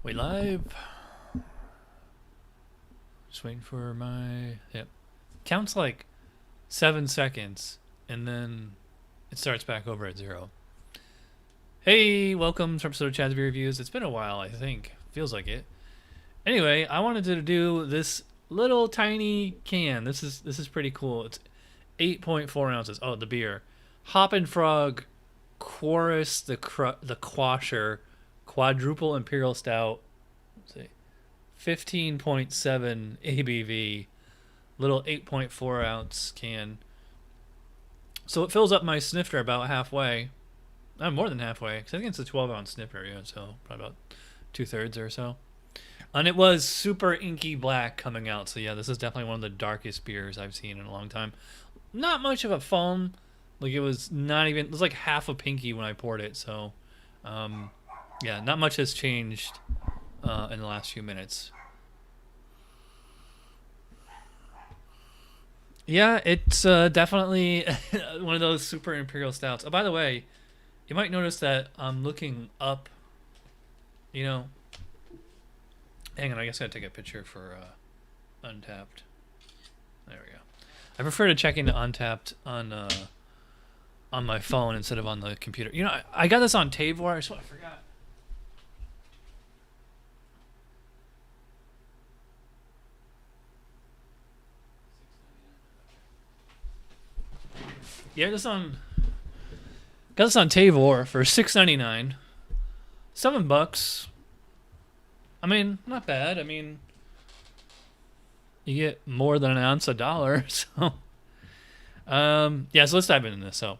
We live. Just waiting for my... Yep. Counts like 7 seconds, and then it starts back over at 0. Hey, welcome to episode of Chad's Beer Reviews. It's been a while, I think. Feels like it. Anyway, I wanted to do this little tiny can. This is pretty cool. It's 8.4 ounces. Oh, the beer. Hoppin' Frog, Q.O.R.I.S, the Quasher, Quadruple Imperial Stout. Let's see. 15.7 ABV. Little 8.4 ounce can. So it fills up my snifter about halfway. More than halfway, because I think it's a 12-ounce snifter, yeah, so probably about 2/3 or so. And it was super inky black coming out, so yeah, this is definitely one of the darkest beers I've seen in a long time. Not much of a foam, like it was like half a pinky when I poured it, so yeah, not much has changed in the last few minutes. Yeah, it's definitely one of those super imperial stouts. Oh, by the way, you might notice that I'm looking up, you know. Hang on, I guess I gotta take a picture for Untapped. There we go. I prefer to check into Untapped on my phone instead of on the computer. You know, I got this on 𝐇𝐨𝐩𝐩𝐲𝐅, so I forgot. Yeah, got this on 𝐇𝐨𝐩𝐲𝐅 for $6.99, $7. I mean, not bad. I mean, you get more than an ounce a dollar. So, yeah. So let's dive into this. So,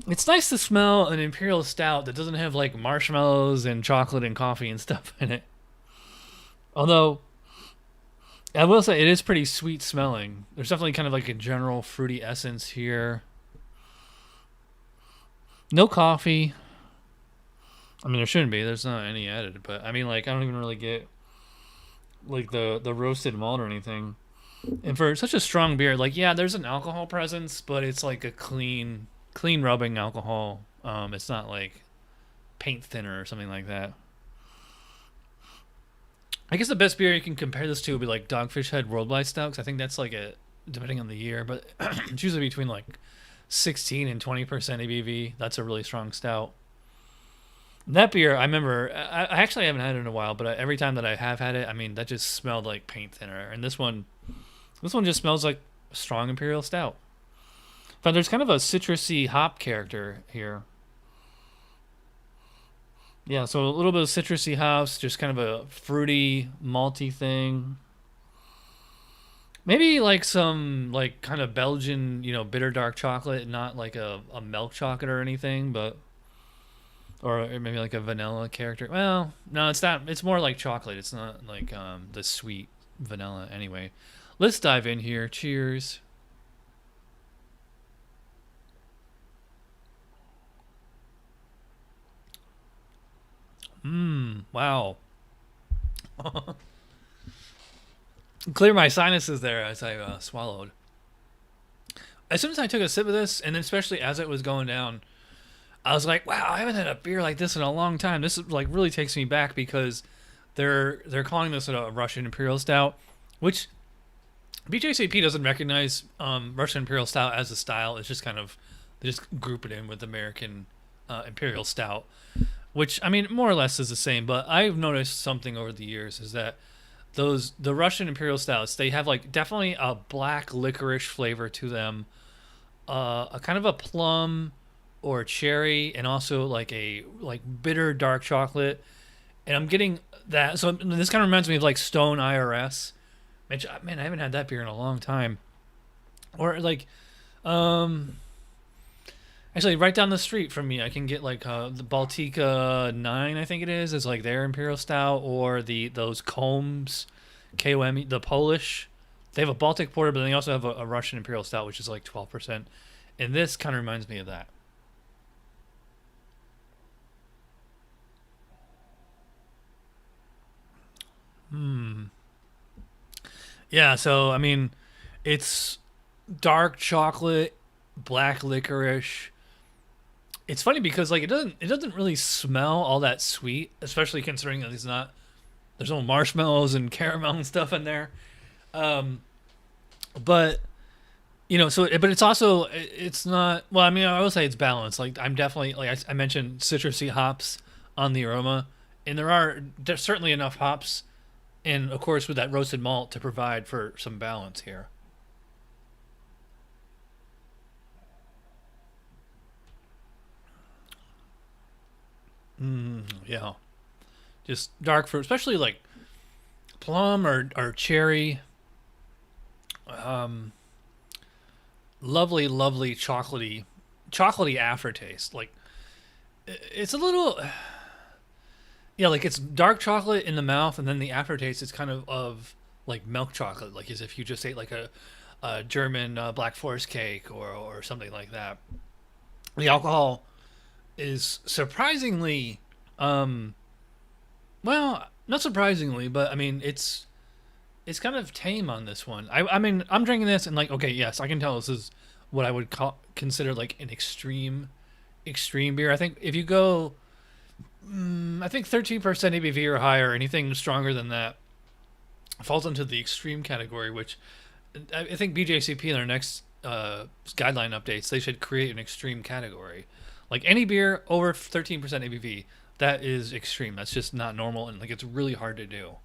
it's nice to smell an imperial stout that doesn't have like marshmallows and chocolate and coffee and stuff in it. Although, I will say it is pretty sweet smelling. There's definitely kind of like a general fruity essence here. No coffee. I mean, there shouldn't be. There's not any added. But, I mean, like, I don't even really get, like, the roasted malt or anything. And for such a strong beer, like, yeah, there's an alcohol presence, but it's like a clean rubbing alcohol. It's not like paint thinner or something like that. I guess the best beer you can compare this to would be like Dogfish Head Worldwide Stout, because I think that's like depending on the year, but it's usually between like 16 and 20% ABV. That's a really strong stout. That beer, I remember, I actually haven't had it in a while, but every time that I have had it, I mean, that just smelled like paint thinner. And this one just smells like a strong imperial stout. But there's kind of a citrusy hop character here. Yeah, so a little bit of citrusy hops, just kind of a fruity, malty thing. Maybe like some like kind of Belgian, bitter dark chocolate, not like a milk chocolate or anything, but or maybe like a vanilla character. Well, no, it's not. It's more like chocolate. It's not like the sweet vanilla. Anyway, let's dive in here. Cheers. Wow. Clear my sinuses there as I swallowed. As soon as I took a sip of this, and then especially as it was going down, I was like, wow, I haven't had a beer like this in a long time. This like really takes me back because they're calling this a Russian Imperial Stout, which BJCP doesn't recognize Russian Imperial Stout as a style. It's just kind of, they just group it in with American Imperial Stout, which, I mean, more or less is the same. But I've noticed something over the years is that the Russian Imperial Stouts, they have like definitely a black licorice flavor to them, a kind of a plum or cherry, and also like a bitter dark chocolate. And I'm getting that. So this kind of reminds me of like Stone IRS. Man, I haven't had that beer in a long time. Or like, actually, right down the street from me, I can get like the Baltica 9, I think it is. It's like their Imperial Stout, or those Combs, K-O-M-E, the Polish. They have a Baltic Porter, but they also have a Russian Imperial Stout, which is like 12%. And this kind of reminds me of that. Yeah, so, I mean, it's dark chocolate, black licorice. It's funny because like it doesn't really smell all that sweet, especially considering that there's no marshmallows and caramel and stuff in there. Um, but but it's also it's not. Well, I mean, I will say it's balanced. Like I'm definitely like I mentioned citrusy hops on the aroma, and there's certainly enough hops, and of course with that roasted malt to provide for some balance here. Yeah, just dark fruit, especially like plum or cherry. Um, Lovely, lovely chocolatey aftertaste. Like it's a little, yeah, like it's dark chocolate in the mouth, and then the aftertaste is kind of like milk chocolate, like as if you just ate like a German Black Forest cake or something like that. The alcohol is surprisingly, um, well, not surprisingly, but I mean it's kind of tame on this one. I mean, I'm drinking this and like, okay, yes, I can tell this is what I would consider like an extreme beer. I think if you go, I think 13% ABV or higher, anything stronger than that falls into the extreme category. Which I think BJCP in their next guideline updates, they should create an extreme category. Like any beer over 13% ABV, that is extreme. That's just not normal, and like it's really hard to do.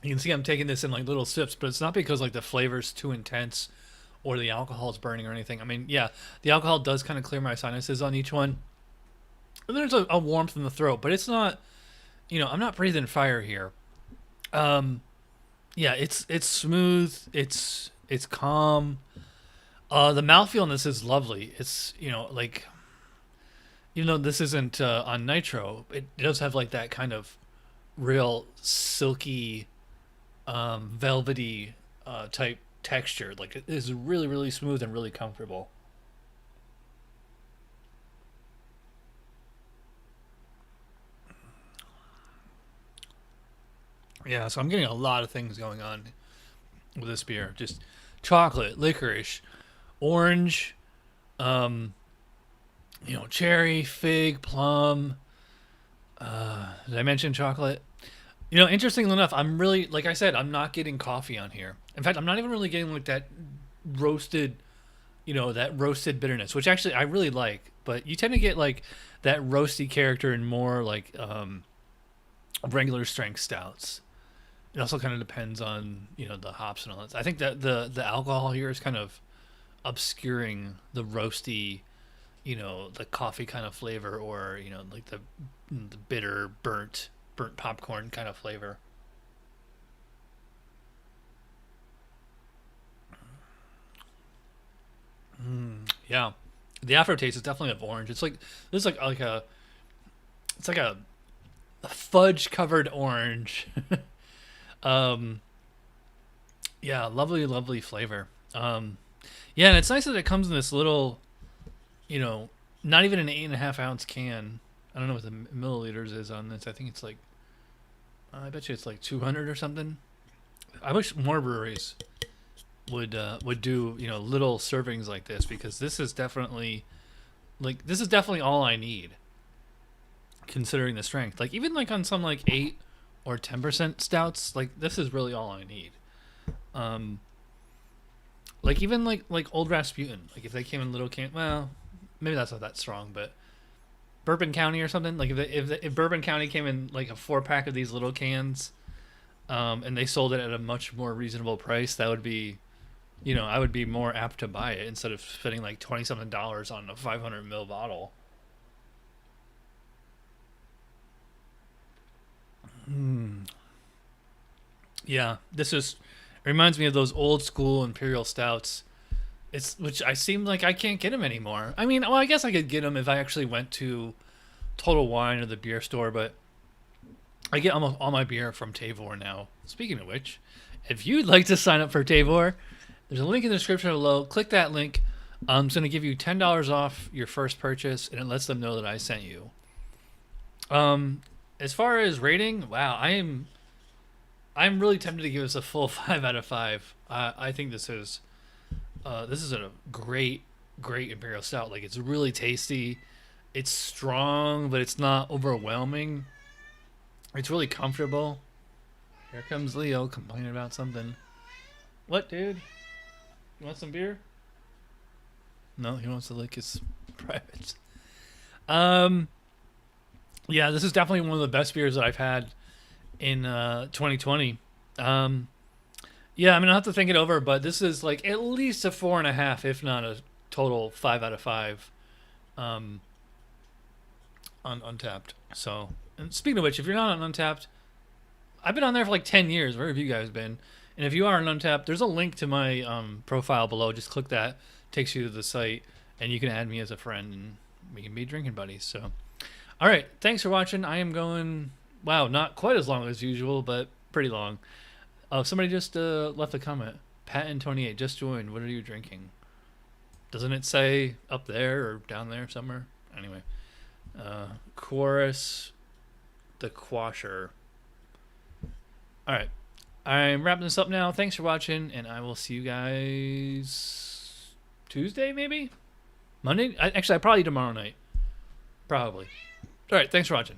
You can see I'm taking this in like little sips, but it's not because like the flavor's too intense or the alcohol is burning or anything. I mean, yeah, the alcohol does kind of clear my sinuses on each one. And there's a warmth in the throat, but it's not, I'm not breathing fire here. Um, yeah, it's smooth. It's calm. The mouthfeel in this is lovely. It's like even though this isn't on nitro, it does have like that kind of real silky velvety type texture. Like it is really, really smooth and really comfortable. Yeah, so I'm getting a lot of things going on with this beer. Just chocolate, licorice, orange, um, cherry, fig, plum. Did I mention chocolate? Interestingly enough, I'm really, like I said, I'm not getting coffee on here. In fact, I'm not even really getting like that roasted, that roasted bitterness, which actually I really like. But you tend to get like that roasty character in more like regular strength stouts. It also kind of depends on the hops and all that. I think that the alcohol here is kind of obscuring the roasty, the coffee kind of flavor, or like the bitter burnt popcorn kind of flavor. Yeah, the aftertaste is definitely of orange. It's like there's like a it's like a fudge covered orange. um, yeah, lovely, lovely flavor. Yeah, and it's nice that it comes in this little, you know, not even an 8.5 ounce can. I don't know what the milliliters is on this. I think it's like, I bet you it's like 200 or something. I wish more breweries would do little servings like this, because this is definitely all I need considering the strength. Like even like on some like 8 or 10% stouts, like this is really all I need. Um, like even like Old Rasputin, like if they came in little can, well, maybe that's not that strong, but Bourbon County or something, like if Bourbon County came in like a 4 pack of these little cans, and they sold it at a much more reasonable price, that would be, I would be more apt to buy it instead of spending like $27 on a 500 ml bottle. Yeah, this is it reminds me of those old school imperial stouts. It's which I seem like I can't get them anymore. I mean, well, I guess I could get them if I actually went to Total Wine or the beer store, but I get almost all my beer from Tavor now. Speaking of which, if you'd like to sign up for Tavor, there's a link in the description below. Click that link. It's going to give you $10 off your first purchase, and it lets them know that I sent you. As far as rating, wow, I'm really tempted to give this a full 5 out of 5. I think this is This is a great, great Imperial Stout. Like, it's really tasty. It's strong, but it's not overwhelming. It's really comfortable. Here comes Leo complaining about something. What, dude? You want some beer? No, he wants to lick his privates. Yeah, this is definitely one of the best beers that I've had in 2020. Yeah, I mean, I'll have to think it over, but this is like at least a 4.5, if not a total 5 out of 5 on Untapped. So, and speaking of which, if you're not on Untapped, I've been on there for like 10 years. Where have you guys been? And if you are on Untapped, there's a link to my profile below. Just click that, takes you to the site, and you can add me as a friend, and we can be drinking buddies. So, all right, thanks for watching. I am going, wow, not quite as long as usual, but pretty long. Oh, somebody just left a comment. Pat28 just joined. What are you drinking? Doesn't it say up there or down there somewhere? Anyway, Q.O.R.I.S, the quasher. All right, I'm wrapping this up now. Thanks for watching, and I will see you guys Tuesday, maybe? Monday? Actually, I probably tomorrow night. Probably. All right, thanks for watching.